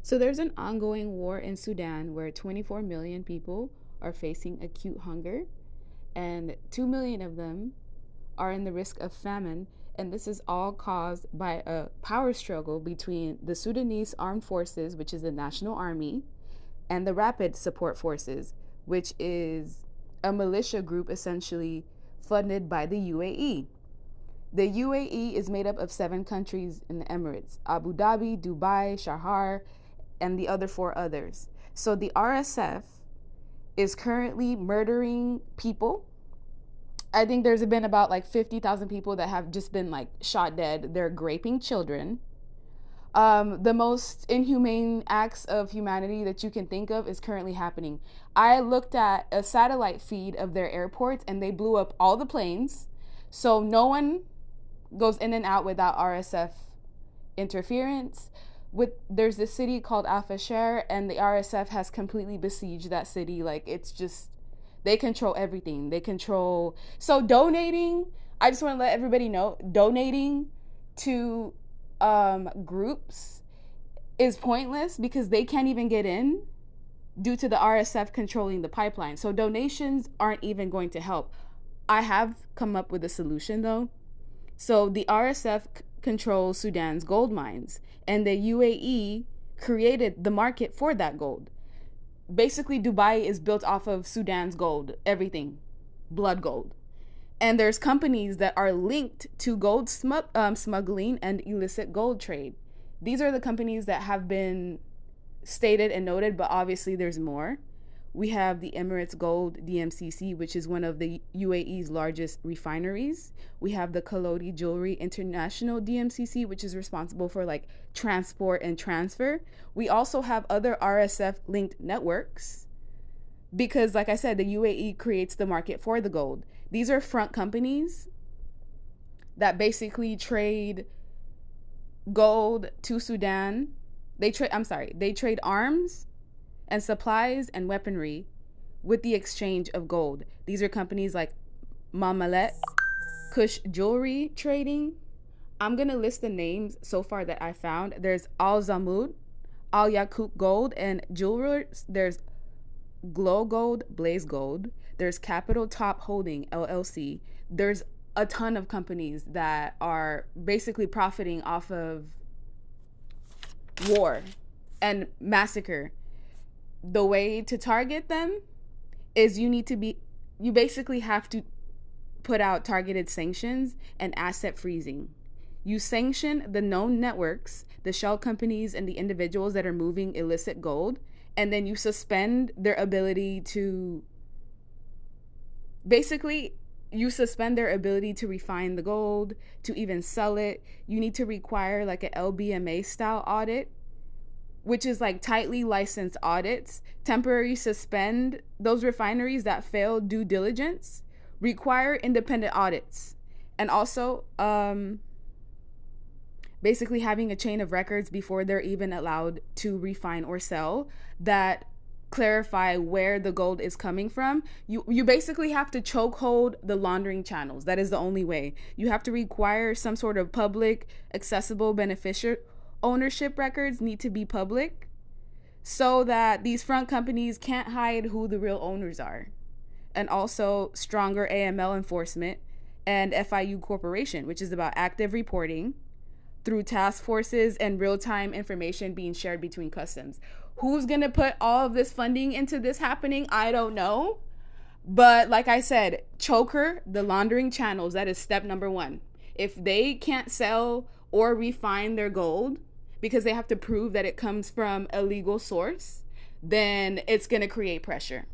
So there's an ongoing war in Sudan where 24 million people are facing acute hunger, and 2 million of them are in the risk of famine. And this is all caused by a power struggle between the Sudanese Armed Forces, which is the National Army, and the Rapid Support Forces, which is a militia group essentially funded by the UAE. The UAE is made up of 7 countries in the Emirates: Abu Dhabi, Dubai, Shahar, and the other 4 others. So the RSF is currently murdering people. I think there's been about like 50,000 people that have just been like shot dead. They're raping children. The most inhumane acts of humanity that you can think of is currently happening. I looked at a satellite feed of their airports and they blew up all the planes. So no one goes in and out without RSF interference. There's this city called Al Fasher, and the RSF has completely besieged that city. Like, it's just, they control everything. They control. So donating, I just want to let everybody know, donating to groups is pointless because they can't even get in due to the RSF controlling the pipeline. So donations aren't even going to help. I have come up with a solution though. So the RSF controls Sudan's gold mines, and the UAE created the market for that gold. Basically, Dubai is built off of Sudan's gold, everything, blood gold. And there's companies that are linked to gold smuggling and illicit gold trade. These are the companies that have been stated and noted, but obviously there's more. We have the Emirates Gold DMCC, which is one of the UAE's largest refineries. We have the Kalodi Jewelry International DMCC, which is responsible for like transport and transfer. We also have other RSF linked networks because, like I said, the UAE creates the market for the gold. These are front companies that basically trade gold to Sudan. They trade arms and supplies and weaponry with the exchange of gold. These are companies like Mamalet, Kush Jewelry Trading. I'm going to list the names so far that I found. There's Al Zamud, Al Yakut Gold and Jewelers. There's Glow Gold, Blaze Gold. There's Capital Top Holding, LLC. There's a ton of companies that are basically profiting off of war and massacre. The way to target them is you basically have to put out targeted sanctions and asset freezing. You sanction the known networks, the shell companies, and the individuals that are moving illicit gold, and then you suspend their ability to refine the gold, to even sell it. You need to require like an LBMA style audit, which is like tightly licensed audits, temporarily suspend those refineries that fail due diligence, require independent audits, and also basically having a chain of records before they're even allowed to refine or sell that clarify where the gold is coming from. You basically have to chokehold the laundering channels. That is the only way. You have to require some sort of public, accessible beneficiary ownership records need to be public so that these front companies can't hide who the real owners are. And also stronger AML enforcement and FIU Corporation, which is about active reporting through task forces and real-time information being shared between customs. Who's going to put all of this funding into this happening? I don't know. But like I said, choker the laundering channels. That is step number 1. If they can't sell or refine their gold because they have to prove that it comes from a legal source, then it's going to create pressure.